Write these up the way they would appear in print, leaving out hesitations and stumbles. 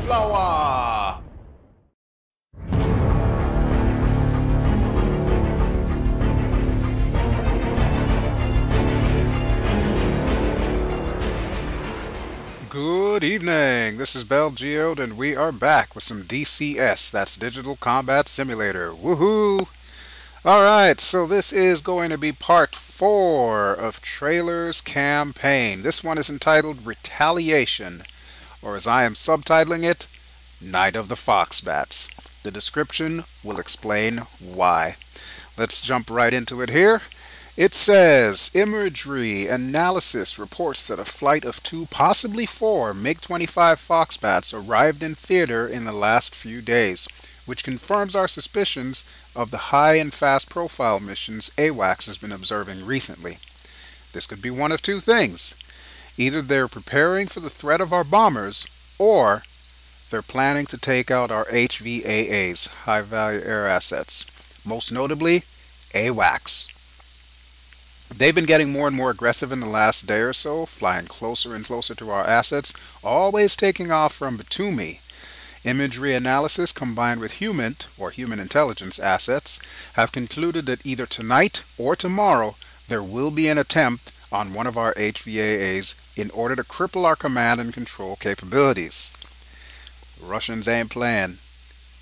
flower. Good evening, this is Bel Geode and we are back with some DCS, that's Digital Combat Simulator. Woohoo! Alright, so this is going to be part 4 of Trailer's campaign. This one is entitled Retaliation, or as I am subtitling it, Night of the Foxbats. The description will explain why. Let's jump right into it here. It says, imagery analysis reports that a flight of 2, possibly 4 MiG-25 Foxbats arrived in theater in the last few days, which confirms our suspicions of the high and fast profile missions AWACS has been observing recently. This could be one of two things. Either they're preparing for the threat of our bombers, or they're planning to take out our HVAAs, high value air assets, most notably AWACS. They've been getting more and more aggressive in the last day or so, flying closer and closer to our assets, always taking off from Batumi. Imagery analysis combined with human intelligence assets have concluded that either tonight or tomorrow there will be an attempt on one of our HVAAs in order to cripple our command and control capabilities. Russians ain't playing.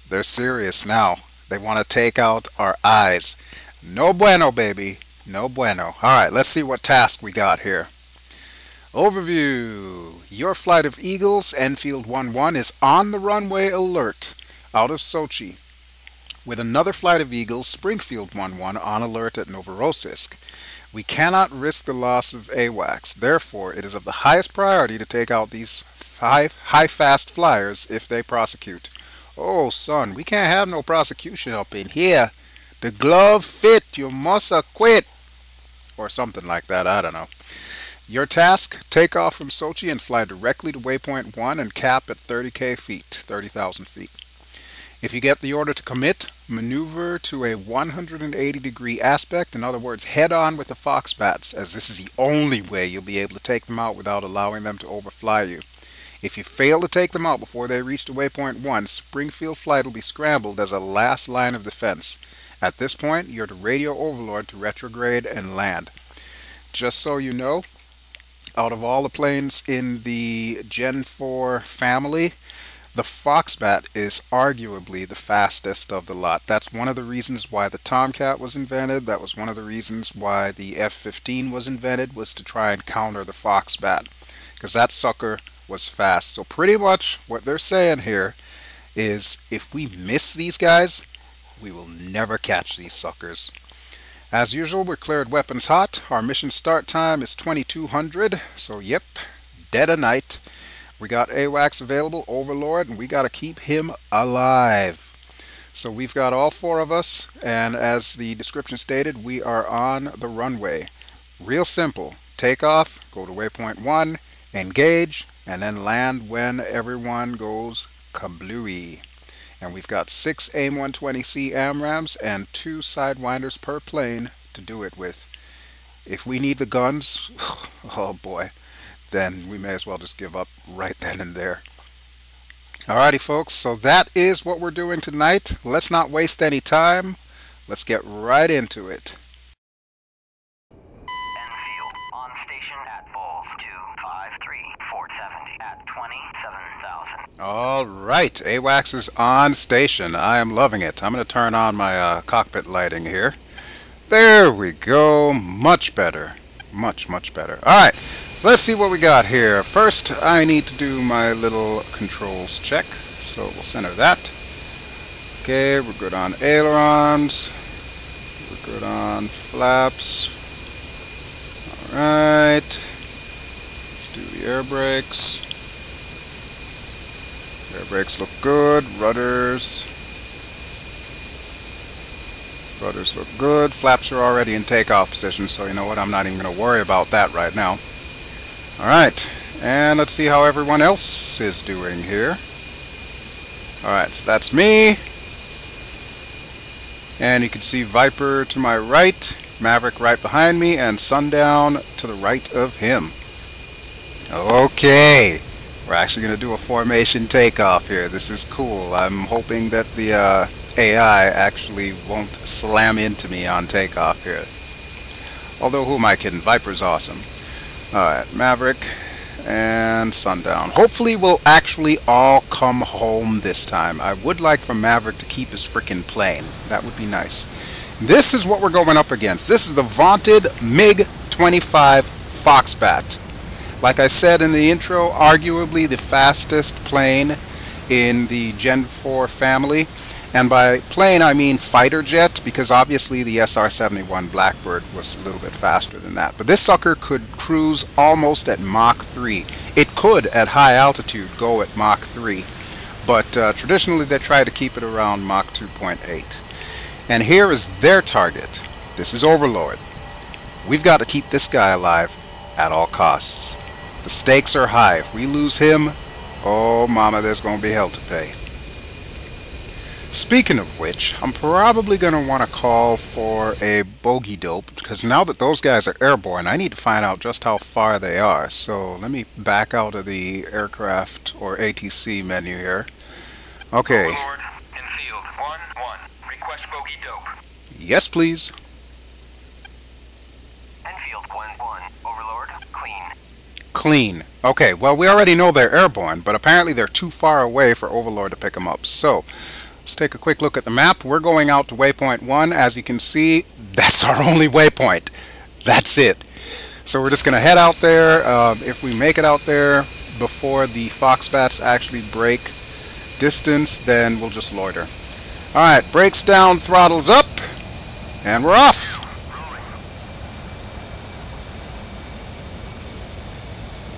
They're serious now. They want to take out our eyes. No bueno, baby. No bueno. Alright, let's see what task we got here. Overview. Your flight of Eagles, Enfield 1-1, is on the runway alert out of Sochi, with another flight of Eagles, Springfield 1-1, on alert at Novorossiysk. We cannot risk the loss of AWACS. Therefore, it is of the highest priority to take out these high-fast flyers if they prosecute. Oh, son, we can't have no prosecution up in here. The glove fit, you must quit. Or something like that, I don't know. Your task, take off from Sochi and fly directly to waypoint 1 and cap at 30,000 feet, 30,000 feet. If you get the order to commit, maneuver to a 180-degree aspect, in other words, head on with the Foxbats, as this is the only way you'll be able to take them out without allowing them to overfly you. If you fail to take them out before they reach to waypoint 1, Springfield flight will be scrambled as a last line of defense. At this point, you're to radio Overlord to retrograde and land. Just so you know, out of all the planes in the Gen 4 family, the Foxbat is arguably the fastest of the lot. That's one of the reasons why the Tomcat was invented. That was one of the reasons why the F-15 was invented, was to try and counter the Foxbat, because that sucker was fast. So pretty much what they're saying here is if we miss these guys, we will never catch these suckers. As usual, we're cleared weapons hot. Our mission start time is 2200, so yep, dead of night. We got AWACS available, Overlord, and we got to keep him alive. So we've got all 4 of us, and as the description stated, we are on the runway. Real simple. Take off, go to waypoint 1, engage, and then land when everyone goes kablooey. And we've got 6 AIM-120C AMRAAMs and 2 Sidewinders per plane to do it with. If we need the guns, oh boy, then we may as well just give up right then and there. Alrighty folks, so that is what we're doing tonight. Let's not waste any time. Let's get right into it. Enfield, on station at Bulls 253, 470 at 27,000. Alright, AWACS is on station. I am loving it. I'm going to turn on my cockpit lighting here. There we go. Much better. Much better. Alright, let's see what we got here. First, I need to do my little controls check. So we'll center that. Okay, we're good on ailerons. We're good on flaps. Alright. Let's do the air brakes. Air brakes look good. Rudders look good. Flaps are already in takeoff position, so you know what? I'm not even going to worry about that right now. Alright, and let's see how everyone else is doing here. Alright, so that's me. And you can see Viper to my right, Maverick right behind me, and Sundown to the right of him. Okay. We're actually going to do a formation takeoff here. This is cool. I'm hoping that the AI actually won't slam into me on takeoff here. Although, who am I kidding? Viper's awesome. Alright, Maverick and Sundown. Hopefully we'll actually all come home this time. I would like for Maverick to keep his frickin' plane. That would be nice. This is what we're going up against. This is the vaunted MiG-25 Foxbat. Like I said in the intro, arguably the fastest plane in the Gen 4 family. And by plane I mean fighter jet, because obviously the SR-71 Blackbird was a little bit faster than that. But this sucker could cruise almost at Mach 3. It could, at high altitude, go at Mach 3. But traditionally they try to keep it around Mach 2.8. And here is their target. This is Overlord. We've got to keep this guy alive at all costs. The stakes are high. If we lose him, oh mama, there's going to be hell to pay. Speaking of which, I'm probably going to want to call for a bogey dope, because now that those guys are airborne, I need to find out just how far they are. So let me back out of the aircraft or ATC menu here. Okay. Overlord, in field 1-1. Request bogey dope. Yes, please. Enfield 1-1. Overlord, clean. Clean. Okay, well, we already know they're airborne, but apparently they're too far away for Overlord to pick them up. So, let's take a quick look at the map. We're going out to waypoint 1. As you can see, that's our only waypoint. That's it. So we're just going to head out there. If we make it out there before the Foxbats actually break distance, then we'll just loiter. Alright, brakes down, throttles up, and we're off.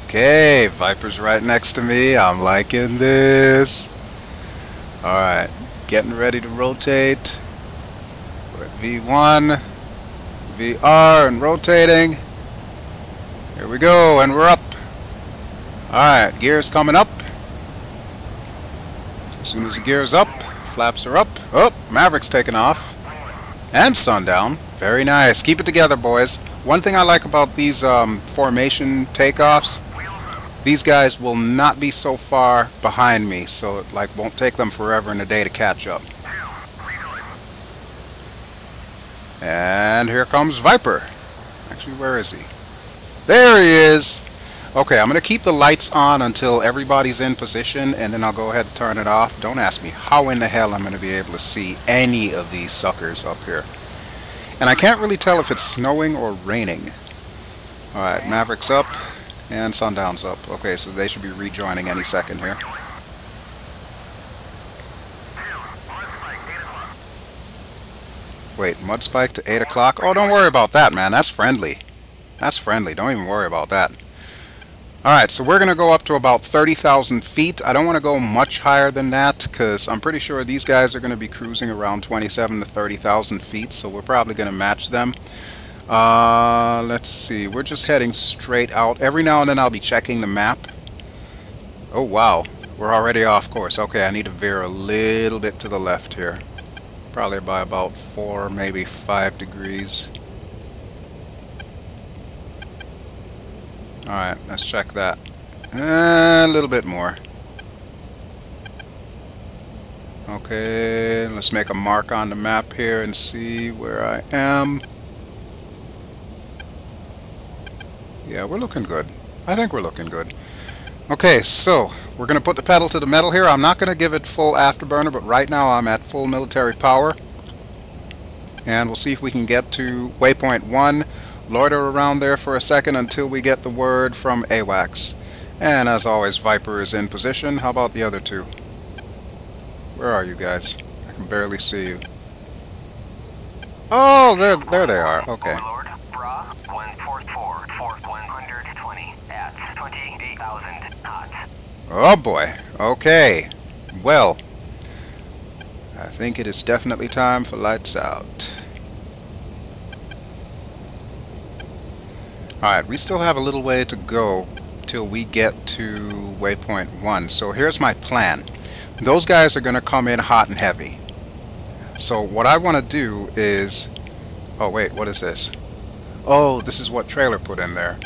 Okay, Viper's right next to me. I'm liking this. Alright, getting ready to rotate. We're at V1, VR, and rotating. Here we go, and we're up. Alright, gears coming up. As soon as the gear's up, flaps are up. Oh, Maverick's taking off. And Sundown. Very nice. Keep it together, boys. One thing I like about these formation takeoffs, these guys will not be so far behind me, so it won't take them forever and a day to catch up. And here comes Viper. Actually, where is he? There he is! Okay, I'm going to keep the lights on until everybody's in position, and then I'll go ahead and turn it off. Don't ask me how in the hell I'm going to be able to see any of these suckers up here. And I can't really tell if it's snowing or raining. Alright, Maverick's up. And Sundown's up. Okay, so they should be rejoining any second here. Wait, Mud Spike to 8 o'clock? Oh, don't worry about that, man. That's friendly. That's friendly. Don't even worry about that. Alright, so we're going to go up to about 30,000 feet. I don't want to go much higher than that, because I'm pretty sure these guys are going to be cruising around 27 to 30,000 feet, so we're probably going to match them. Let's see. We're just heading straight out. Every now and then I'll be checking the map. Oh, wow. We're already off course. Okay, I need to veer a little bit to the left here. Probably by about 4, maybe 5 degrees. Alright, let's check that. A little bit more. Okay, let's make a mark on the map here and see where I am. Yeah, we're looking good. I think we're looking good. Okay, so we're going to put the pedal to the metal here. I'm not going to give it full afterburner, but right now I'm at full military power. And we'll see if we can get to waypoint 1. Loiter around there for a second until we get the word from AWACS. And as always, Viper is in position. How about the other two? Where are you guys? I can barely see you. Oh, there they are. Okay. Overlord, Bra, 144, 120 at 28,000 knots. Oh boy. Okay. Well, I think it is definitely time for lights out. Alright, we still have a little way to go till we get to waypoint 1. So here's my plan. Those guys are going to come in hot and heavy. So what I want to do is... Oh wait, what is this? Oh, this is what Trailer put in there.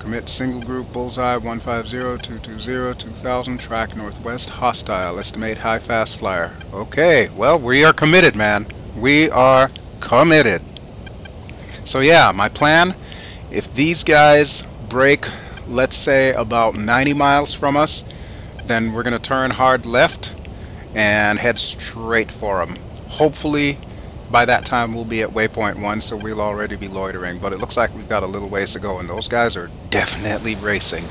Commit single group bullseye 150-220-2000, track northwest, hostile, estimate high fast flyer. Okay, well, we are committed, man. We are committed. So yeah, my plan, if these guys break, let's say, about 90 miles from us, then we're going to turn hard left and head straight for them. Hopefully, by that time we'll be at waypoint 1, so we'll already be loitering, but it looks like we've got a little ways to go, and those guys are definitely racing.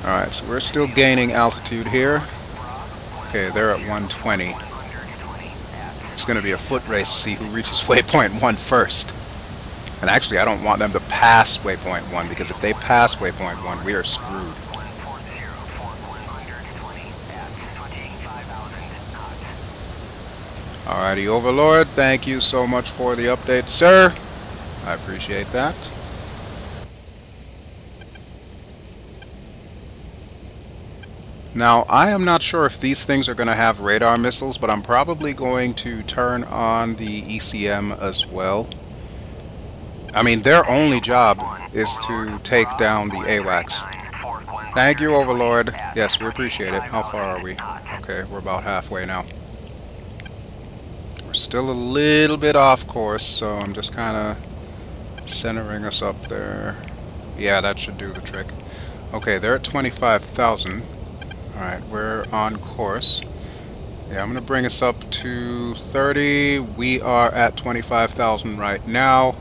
Alright, so we're still gaining altitude here. Okay, they're at 120. It's going to be a foot race to see who reaches waypoint 1 first. And actually, I don't want them to pass waypoint 1, because if they pass waypoint 1, we are screwed. Alrighty, Overlord, thank you so much for the update, sir. I appreciate that. Now, I am not sure if these things are going to have radar missiles, but I'm probably going to turn on the ECM as well. I mean, their only job is to take down the AWACS. Thank you, Overlord. Yes, we appreciate it. How far are we? Okay, we're about halfway now. Still a little bit off course, so I'm just kind of centering us up there. Yeah, that should do the trick. Okay, they're at 25,000. Alright, we're on course. Yeah, I'm going to bring us up to 30. We are at 25,000 right now.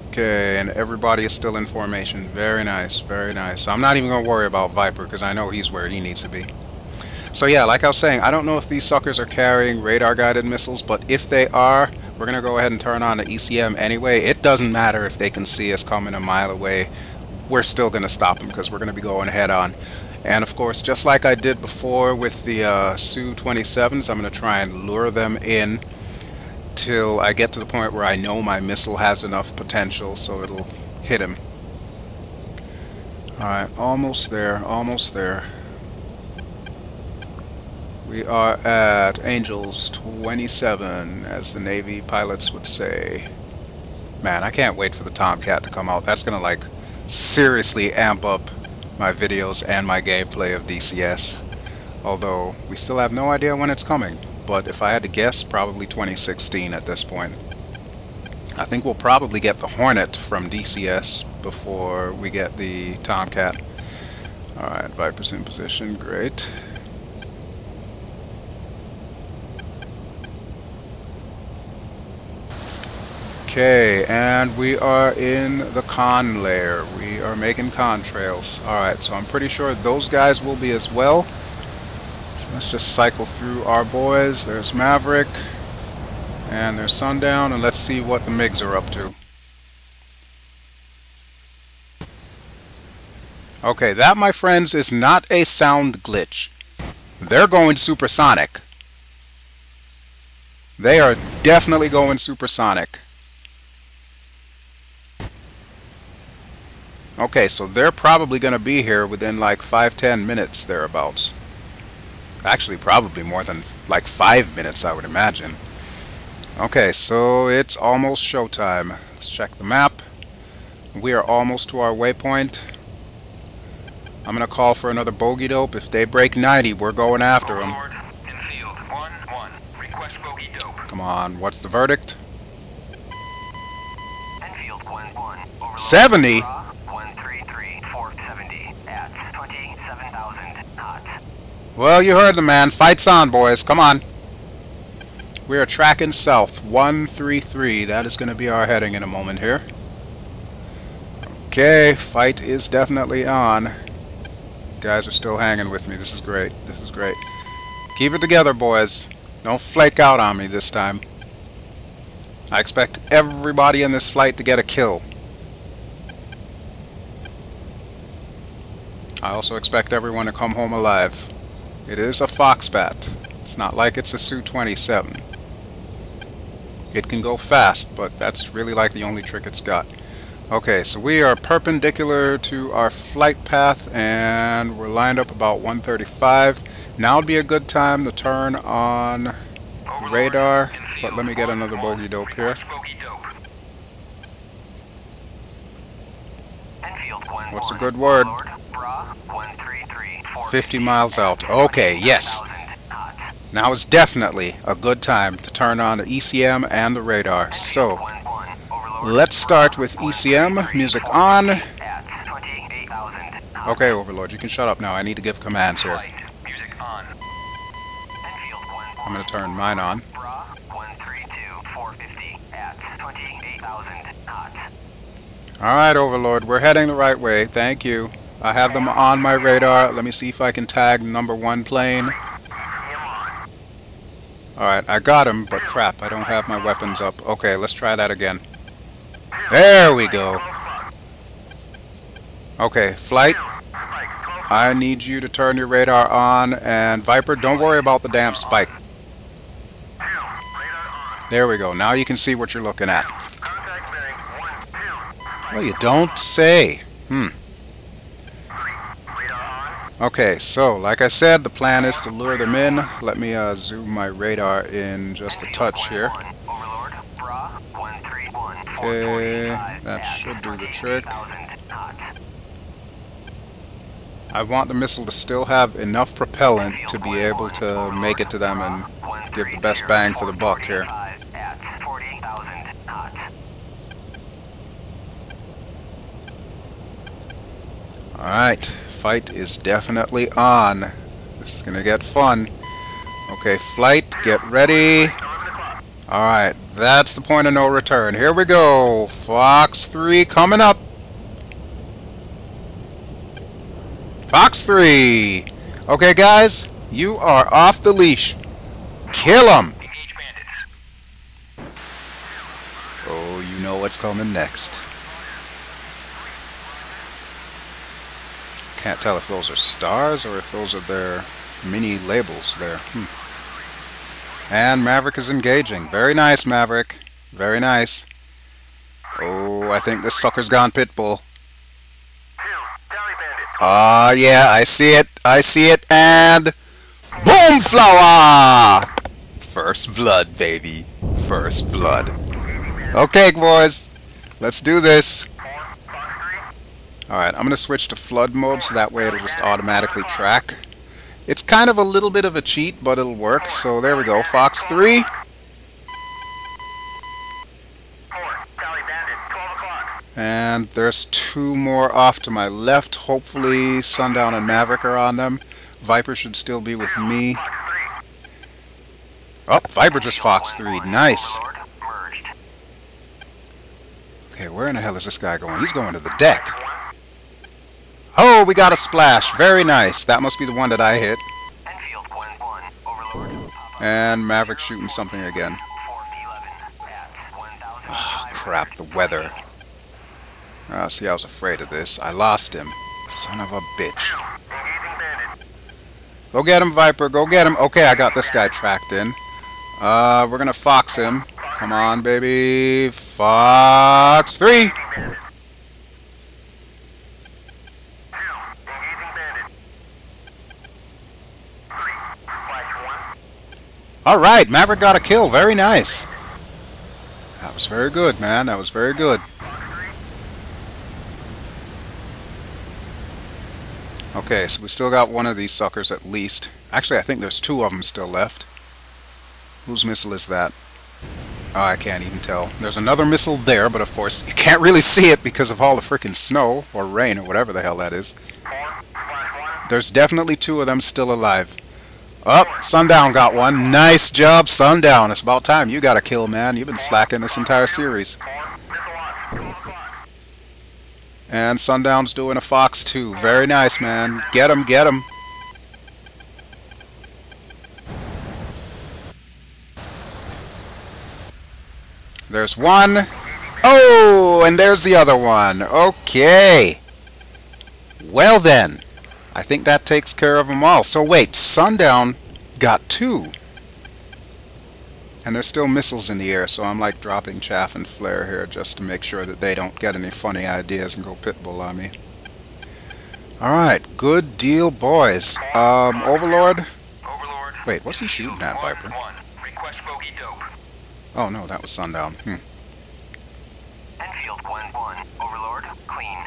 Okay, and everybody is still in formation. Very nice, very nice. I'm not even going to worry about Viper, because I know he's where he needs to be. So yeah, like I was saying, I don't know if these suckers are carrying radar-guided missiles, but if they are, we're going to go ahead and turn on the ECM anyway. It doesn't matter if they can see us coming a mile away. We're still going to stop them because we're going to be going head-on. And of course, just like I did before with the Su-27s, I'm going to try and lure them in till I get to the point where I know my missile has enough potential so it'll hit him. Alright, almost there, almost there. We are at Angels 27, as the Navy pilots would say. Man, I can't wait for the Tomcat to come out. That's going to, like, seriously amp up my videos and my gameplay of DCS. Although, we still have no idea when it's coming. But if I had to guess, probably 2016 at this point. I think we'll probably get the Hornet from DCS before we get the Tomcat. Alright, Viper's in position. Great. Okay, and we are in the con layer. We are making contrails. Alright, so I'm pretty sure those guys will be as well. So let's just cycle through our boys. There's Maverick, and there's Sundown, and let's see what the MiGs are up to. Okay, that, my friends, is not a sound glitch. They're going supersonic. They are definitely going supersonic. Okay, so they're probably going to be here within like 5-10 minutes thereabouts. Actually, probably more than like 5 minutes, I would imagine. Okay, so it's almost showtime. Let's check the map. We are almost to our waypoint. I'm going to call for another bogey dope. If they break 90, we're going after them. Infield 1-1. Request bogey dope. Come on, what's the verdict? Enfield 1-1. 70? 133-470 at 27,000 knots. Well, you heard the man. Fight's on, boys. Come on. We are tracking south. 133. That is going to be our heading in a moment here. Okay, fight is definitely on. Guys are still hanging with me. This is great. This is great. Keep it together, boys. Don't flake out on me this time. I expect everybody in this flight to get a kill. I also expect everyone to come home alive. It is a Foxbat. It's not like it's a Su-27. It can go fast, but that's really like the only trick it's got. Okay, so we are perpendicular to our flight path, and we're lined up about 135. Now would be a good time to turn on radar, but let me get another bogey dope here. What's a good word? 50 miles out. Okay, yes. Now is definitely a good time to turn on the ECM and the radar. So, let's start with ECM. Music on. Okay, Overlord, you can shut up now. I need to give commands here. I'm going to turn mine on. Alright, Overlord, we're heading the right way. Thank you. I have them on my radar. Let me see if I can tag number 1 plane. Alright, I got him, but crap, I don't have my weapons up. Okay, let's try that again. There we go. Okay, flight. I need you to turn your radar on, and Viper, don't worry about the damn spike. There we go. Now you can see what you're looking at. Well, you don't say. Okay, so, like I said, the plan is to lure them in. Let me zoom my radar in just a touch here. Okay, that should do the trick. I want the missile to still have enough propellant to be able to make it to them and give the best bang for the buck here. Alright, fight is definitely on. This is gonna get fun. Okay, flight, get ready. Alright, that's the point of no return. Here we go. Fox 3 coming up. Fox 3. Okay, guys, you are off the leash. Kill them. Oh, you know what's coming next. Can't tell if those are stars or if those are their mini labels there. And Maverick is engaging. Very nice, Maverick. Very nice. Oh, I think this sucker's gone pitbull. Ah, yeah, I see it. I see it. And boom, flower! First blood, baby. First blood. Okay, boys. Let's do this. Alright, I'm going to switch to flood mode so that way it'll just automatically track. It's kind of a little bit of a cheat, but it'll work. So there we go, Fox 3. And there's 2 more off to my left. Hopefully Sundown and Maverick are on them. Viper should still be with me. Oh, Viper just Fox 3. Nice. Okay, where in the hell is this guy going? He's going to the deck. Oh, we got a splash. Very nice. That must be the one that I hit. And Maverick shooting something again. Oh, crap, the weather. See, I was afraid of this. I lost him. Son of a bitch. Go get him, Viper. Go get him. Okay, I got this guy tracked in. We're gonna Fox him. Come on, baby. Fox 3. Alright, Maverick got a kill. Very nice. That was very good, man. That was very good. Okay, so we still got one of these suckers at least. Actually, I think there's 2 of them still left. Whose missile is that? Oh, I can't even tell. There's another missile there, but of course you can't really see it because of all the freaking snow or rain or whatever the hell that is. There's definitely 2 of them still alive. Oh, Sundown got one. Nice job, Sundown. It's about time you got a kill, man. You've been slacking this entire series. And Sundown's doing a Fox 2. Very nice, man. Get him, get him. There's one. Oh, and there's the other one. Okay. Well then. I think that takes care of them all. So wait, Sundown got 2. And there's still missiles in the air, so I'm like dropping chaff and flare here just to make sure that they don't get any funny ideas and go pitbull on me. Alright, good deal, boys. Overlord? Wait, what's he shooting at, Viper? bogey dope. Oh no, that was sundown. Enfield 1-1. Overlord, clean.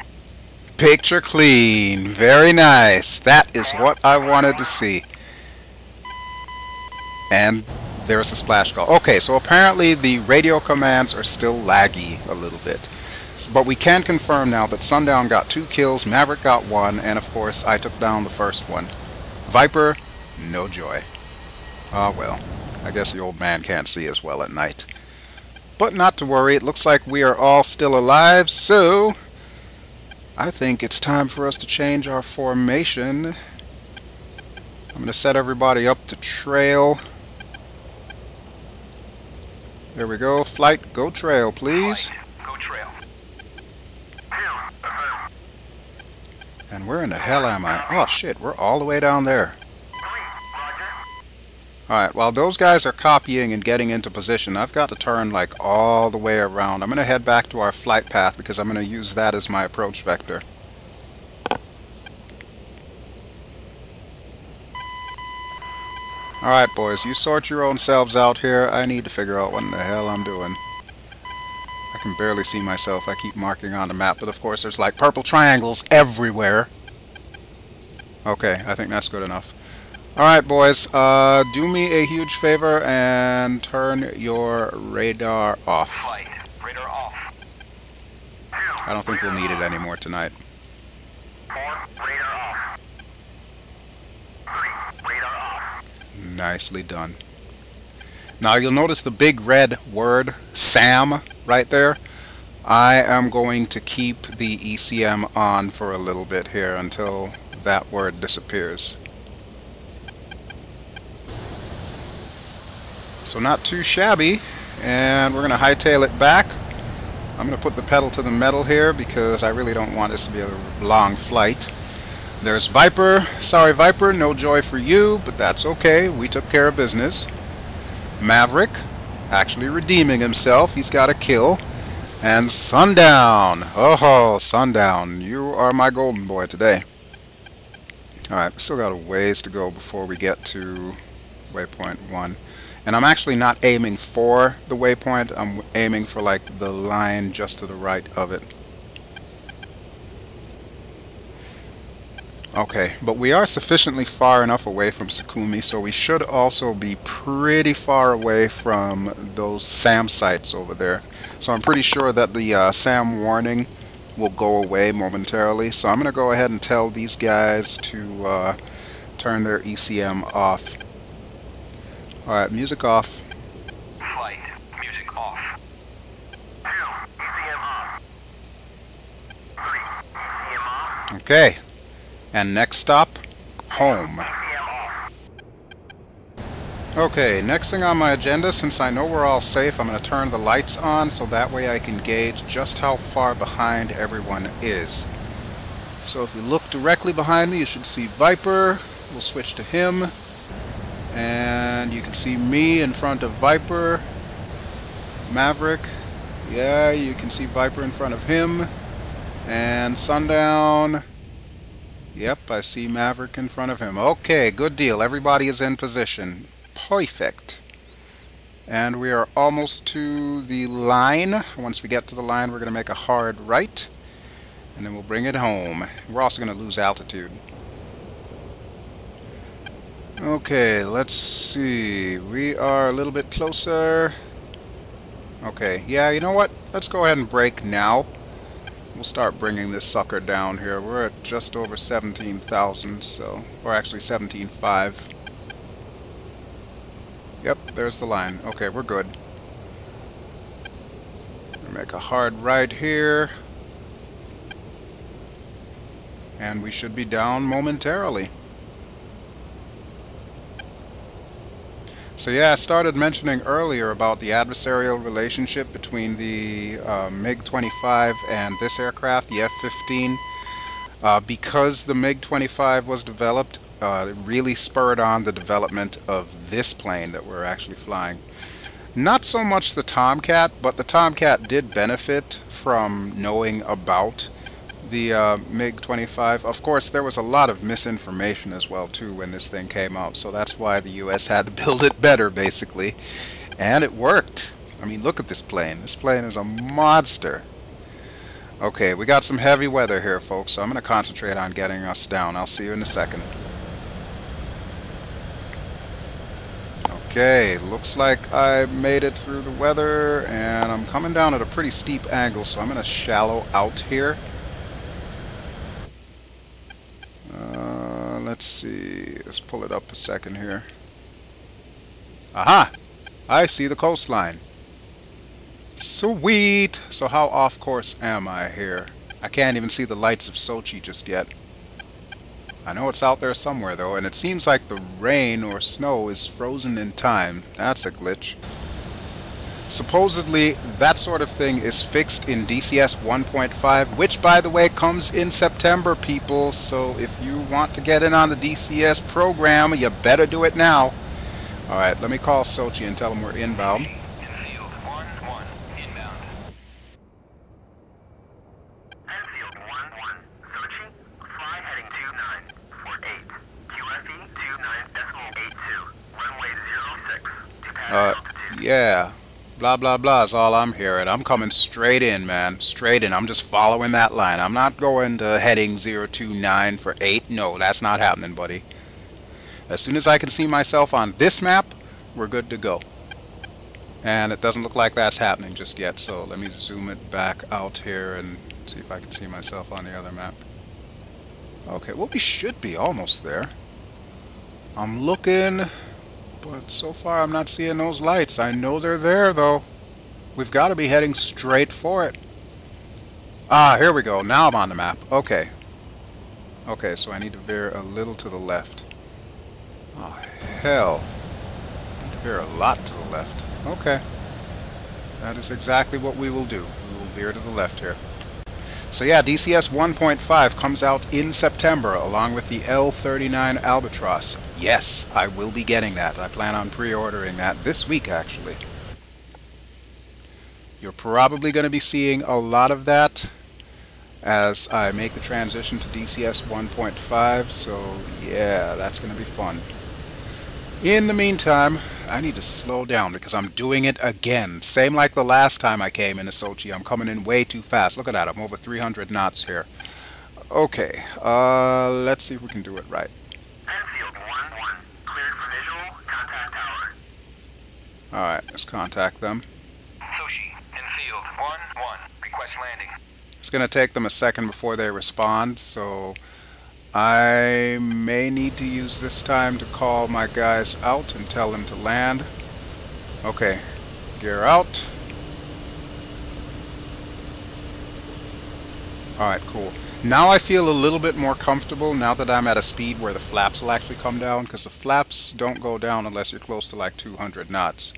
Picture clean. Very nice. That is what I wanted to see. And there's a splash call. Okay, so apparently the radio commands are still laggy a little bit. But we can confirm now that Sundown got 2 kills, Maverick got 1, and of course I took down the first one. Viper, no joy. Ah well, I guess the old man can't see as well at night. But not to worry, it looks like we are all still alive, so I think it's time for us to change our formation. I'm going to set everybody up to trail. There we go. Flight, go trail, please. Flight, go trail. And where in the hell am I? Oh shit, we're all the way down there. Alright, while those guys are copying and getting into position, I've got to turn like all the way around. I'm going to head back to our flight path because I'm going to use that as my approach vector. Alright boys, you sort your own selves out here. I need to figure out what in the hell I'm doing. I can barely see myself. I keep marking on the map, but of course there's like purple triangles everywhere. Okay, I think that's good enough. Alright boys, do me a huge favor and turn your radar off. Flight, radar off. I don't think we'll need it anymore tonight. 4, radar off. 3, radar off. Nicely done. Now you'll notice the big red word, SAM, right there. I am going to keep the ECM on for a little bit here until that word disappears. So not too shabby, and we're going to hightail it back. I'm going to put the pedal to the metal here because I really don't want this to be a long flight. There's Viper. Sorry Viper, no joy for you, but that's okay. We took care of business. Maverick, actually redeeming himself. He's got a kill. And Sundown. Oh, Sundown. You are my golden boy today. Alright, we still got a ways to go before we get to waypoint 1. And I'm actually not aiming for the waypoint. I'm aiming for like the line just to the right of it. Okay, but we are sufficiently far enough away from Sakumi, so we should also be pretty far away from those SAM sites over there. So I'm pretty sure that the SAM warning will go away momentarily. So I'm going to go ahead and tell these guys to turn their ECM off. Alright, music off. Flight, music off. 2, ECM off. 3, ECM off. Okay. And next stop, home. ECM off. Okay, next thing on my agenda, since I know we're all safe, I'm going to turn the lights on so that way I can gauge just how far behind everyone is. So if you look directly behind me, you should see Viper. We'll switch to him. And you can see me in front of Viper. Maverick. Yeah, you can see Viper in front of him. And Sundown. Yep, I see Maverick in front of him. Okay, good deal. Everybody is in position. Perfect. And we are almost to the line. Once we get to the line, we're going to make a hard right. And then we'll bring it home. We're also going to lose altitude. Okay, let's see. We are a little bit closer. Okay, yeah, you know what? Let's go ahead and brake now. We'll start bringing this sucker down here. We're at just over 17,000, so, or actually 17,500. Yep, there's the line. Okay, we're good. We'll make a hard right here. And we should be down momentarily. So yeah, I started mentioning earlier about the adversarial relationship between the MiG-25 and this aircraft, the F-15. Because the MiG-25 was developed, it really spurred on the development of this plane that we're actually flying. Not so much the Tomcat, but the Tomcat did benefit from knowing about the MiG-25. Of course, there was a lot of misinformation as well too when this thing came out, so that's why the US had to build it better basically. And it worked. I mean, look at this plane. This plane is a monster. Okay, we got some heavy weather here, folks, so I'm going to concentrate on getting us down. I'll see you in a second. Okay, looks like I made it through the weather, and I'm coming down at a pretty steep angle, so I'm going to shallow out here. Let's see. Let's pull it up a second here. Aha! I see the coastline. Sweet! So how off course am I here? I can't even see the lights of Sochi just yet. I know it's out there somewhere though, and it seems like the rain or snow is frozen in time. That's a glitch. Supposedly, that sort of thing is fixed in DCS 1.5, which, by the way, comes in September, people. So if you want to get in on the DCS program, you better do it now. Alright, let me call Sochi and tell them we're inbound. Enfield 1-1, inbound. Enfield 1-1, Sochi, fly heading 2948, QFE 29.82, runway 06, to pass altitude. Yeah. Blah, blah, blah is all I'm hearing. I'm coming straight in, man. Straight in. I'm just following that line. I'm not going to heading 029 for 8. No, that's not happening, buddy. As soon as I can see myself on this map, we're good to go. And it doesn't look like that's happening just yet, so let me zoom it back out here and see if I can see myself on the other map. Okay, well, we should be almost there. I'm looking... but so far I'm not seeing those lights. I know they're there though. We've got to be heading straight for it. Ah, here we go. Now I'm on the map. Okay. Okay, so I need to veer a little to the left. Oh, hell. I need to veer a lot to the left. Okay. That is exactly what we will do. We will veer to the left here. So yeah, DCS 1.5 comes out in September along with the L-39 Albatross. Yes, I will be getting that. I plan on pre-ordering that this week, actually. You're probably going to be seeing a lot of that as I make the transition to DCS 1.5, so yeah, that's going to be fun. In the meantime, I need to slow down because I'm doing it again. Same like the last time I came into Sochi. I'm coming in way too fast. Look at that. I'm over 300 knots here. Okay. Let's see if we can do it right. Enfield 1-1, cleared for visual, contact tower. Alright, let's contact them. Sochi, Enfield 1-1, request landing. It's going to take them a second before they respond, so I may need to use this time to call my guys out and tell them to land. Okay, gear out. Alright, cool. Now I feel a little bit more comfortable now that I'm at a speed where the flaps will actually come down, because the flaps don't go down unless you're close to like 200 knots.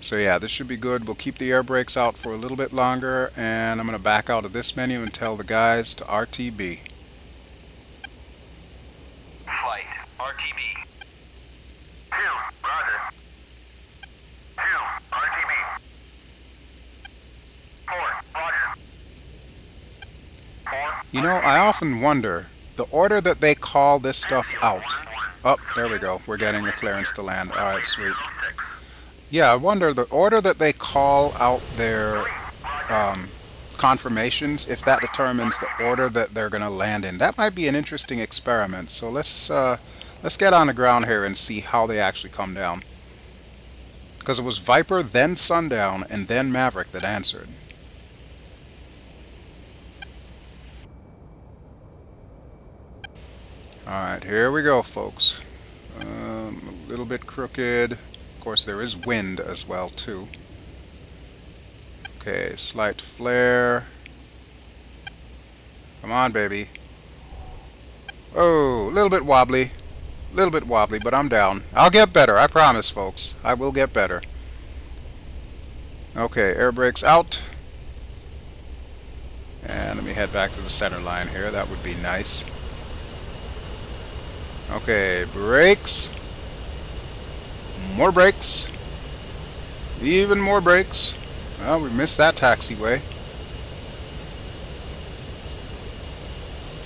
So yeah, this should be good. We'll keep the air brakes out for a little bit longer, and I'm going to back out of this menu and tell the guys to RTB. Flight, RTB. 2, roger. 2, RTB. 4, roger. 4, You know, I often wonder, the order that they call this stuff out. Oh, there we go. We're getting the clearance to land. Alright, sweet. Yeah, I wonder, the order that they call out their confirmations, if that determines the order that they're going to land in. That might be an interesting experiment. So let's get on the ground here and see how they actually come down. Because it was Viper, then Sundown, and then Maverick that answered. Alright, here we go, folks. A little bit crooked. Of course, there is wind as well, too. Okay, slight flare. Come on, baby. Oh, a little bit wobbly. A little bit wobbly, but I'm down. I'll get better, I promise, folks. I will get better. Okay, air brakes out. And let me head back to the center line here. That would be nice. Okay, brakes. More brakes. Even more brakes. Well, we missed that taxiway.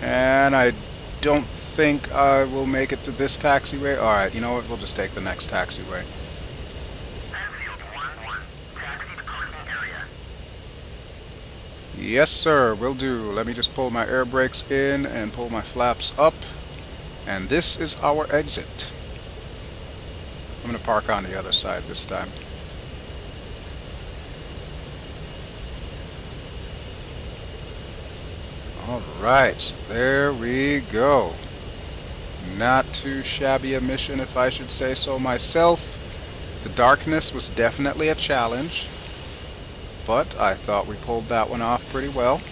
And I don't think I will make it to this taxiway. Alright, you know what? We'll just take the next taxiway. Yes, sir, will do. Let me just pull my air brakes in and pull my flaps up. And this is our exit. I'm going to park on the other side this time. Alright, so there we go. Not too shabby a mission, if I should say so myself. The darkness was definitely a challenge, but I thought we pulled that one off pretty well.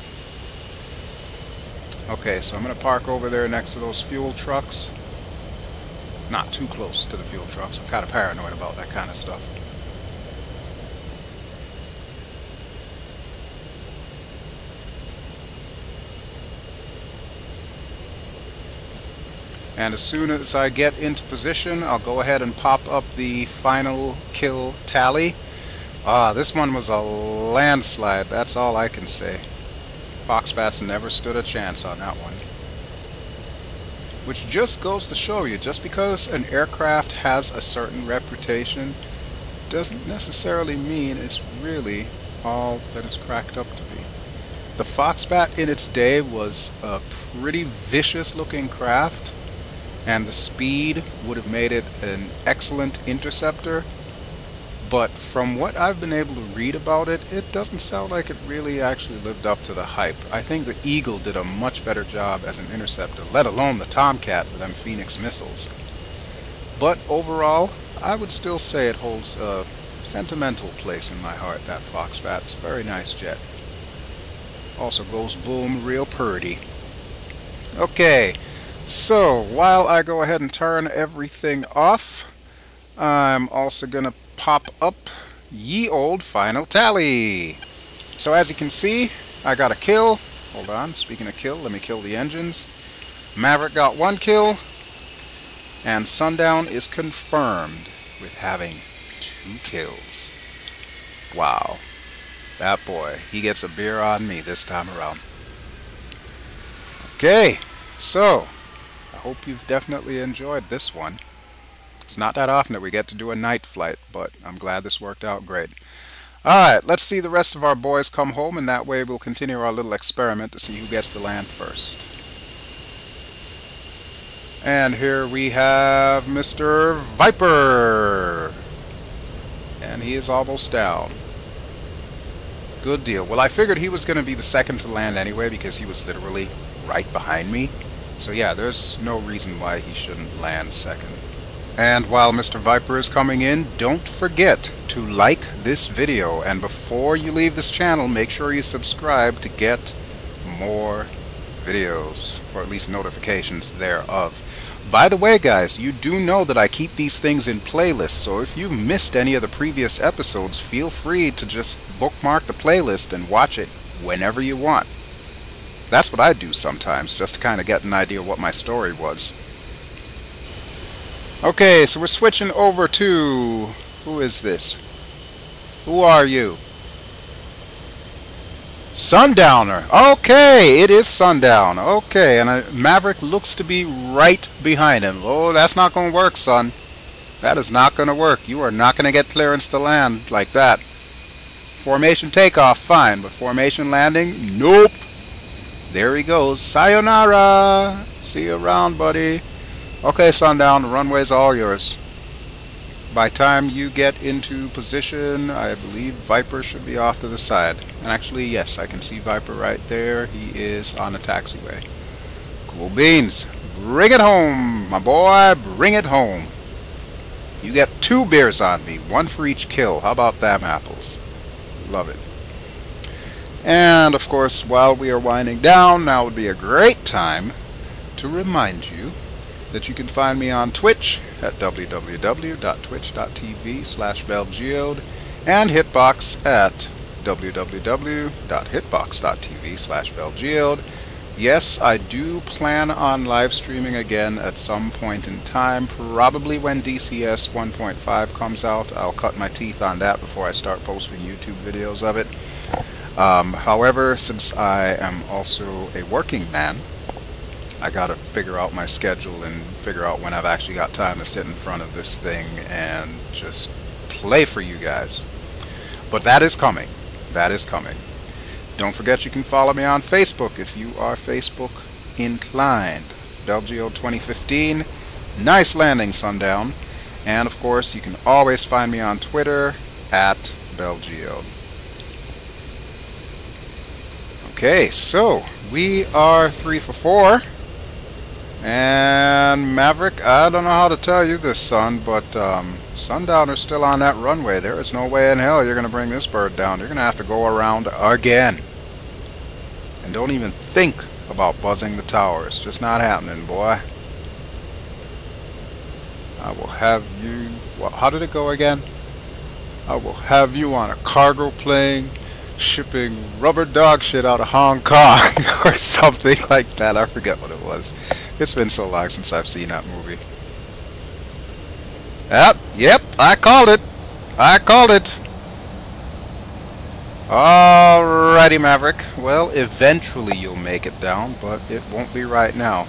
Okay, so I'm going to park over there next to those fuel trucks. Not too close to the fuel trucks. I'm kind of paranoid about that kind of stuff. And as soon as I get into position, I'll go ahead and pop up the final kill tally. This one was a landslide, that's all I can say. Foxbats never stood a chance on that one. Which just goes to show you, just because an aircraft has a certain reputation doesn't necessarily mean it's really all that it's cracked up to be. The Foxbat in its day was a pretty vicious looking craft, and the speed would have made it an excellent interceptor, but from what I've been able to read about it, it doesn't sound like it really actually lived up to the hype. I think the Eagle did a much better job as an interceptor, let alone the Tomcat with them Phoenix missiles. But overall, I would still say it holds a sentimental place in my heart, that Foxbat. It's a very nice jet. Also goes boom real purdy. Okay. So, while I go ahead and turn everything off, I'm also going to pop up ye old final tally. So as you can see, I got a kill. Hold on, speaking of kill, let me kill the engines. Maverick got 1 kill, and Sundown is confirmed with having 2 kills. Wow. That boy, he gets a beer on me this time around. Okay, so I hope you've definitely enjoyed this one. It's not that often that we get to do a night flight, but I'm glad this worked out great. Alright, let's see the rest of our boys come home, and that way we'll continue our little experiment to see who gets to land first. And here we have Mr. Viper! And he is almost down. Good deal. Well, I figured he was going to be the second to land anyway, because he was literally right behind me. So yeah, there's no reason why he shouldn't land second. And while Mr. Viper is coming in, don't forget to like this video. And before you leave this channel, make sure you subscribe to get more videos, or at least notifications thereof. By the way, guys, you do know that I keep these things in playlists, so if you've missed any of the previous episodes, feel free to just bookmark the playlist and watch it whenever you want. That's what I do sometimes, just to kind of get an idea of what my story was. Okay, so we're switching over to... who is this? Who are you? Sundowner. Okay, it is Sundown. Okay, and Maverick looks to be right behind him. Oh, that's not going to work, son. That is not going to work. You are not going to get clearance to land like that. Formation takeoff, fine, but formation landing, nope. There he goes. Sayonara. See you around, buddy. Okay, Sundown, the runway's all yours. By time you get into position, I believe Viper should be off to the side. And actually, yes, I can see Viper right there. He is on a taxiway. Cool beans. Bring it home, my boy. Bring it home. You get 2 beers on me, 1 for each kill. How about them apples? Love it. And, of course, while we are winding down, now would be a great time to remind you that you can find me on Twitch at www.twitch.tv/BelGeode and Hitbox at www.hitbox.tv/BelGeode. Yes, I do plan on live streaming again at some point in time, probably when DCS 1.5 comes out. I'll cut my teeth on that before I start posting YouTube videos of it. However, since I am also a working man, I gotta figure out my schedule and figure out when I've actually got time to sit in front of this thing and just play for you guys. But that is coming. That is coming. Don't forget you can follow me on Facebook if you are Facebook inclined. BelGeode 2015. Nice landing, Sundown. And of course, you can always find me on Twitter at BelGeode. Okay, so we are 3 for 4. And Maverick, I don't know how to tell you this, son, but Sundowner's still on that runway. There is no way in hell you're going to bring this bird down. You're going to have to go around again. And don't even think about buzzing the tower. It's just not happening, boy. I will have you... Well, how did it go again? I will have you on a cargo plane shipping rubber dog shit out of Hong Kong or something like that. I forget what it was. It's been so long since I've seen that movie. Yep, I called it. I called it. Alrighty, Maverick. Well, eventually you'll make it down, but it won't be right now.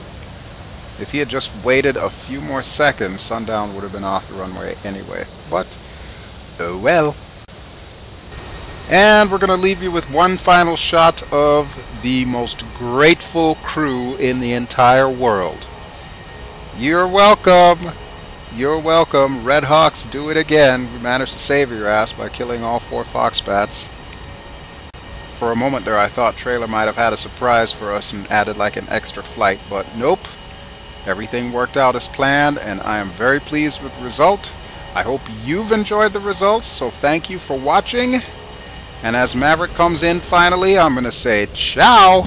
If he had just waited a few more seconds, Sundown would have been off the runway anyway. But, oh well. And we're going to leave you with one final shot of the most grateful crew in the entire world. You're welcome. You're welcome. Redhawks, do it again. We managed to save your ass by killing all 4 Foxbats. For a moment there I thought Trailer might have had a surprise for us and added like an extra flight, but nope. Everything worked out as planned, and I am very pleased with the result. I hope you've enjoyed the results, so thank you for watching. And as Maverick comes in finally, I'm going to say ciao!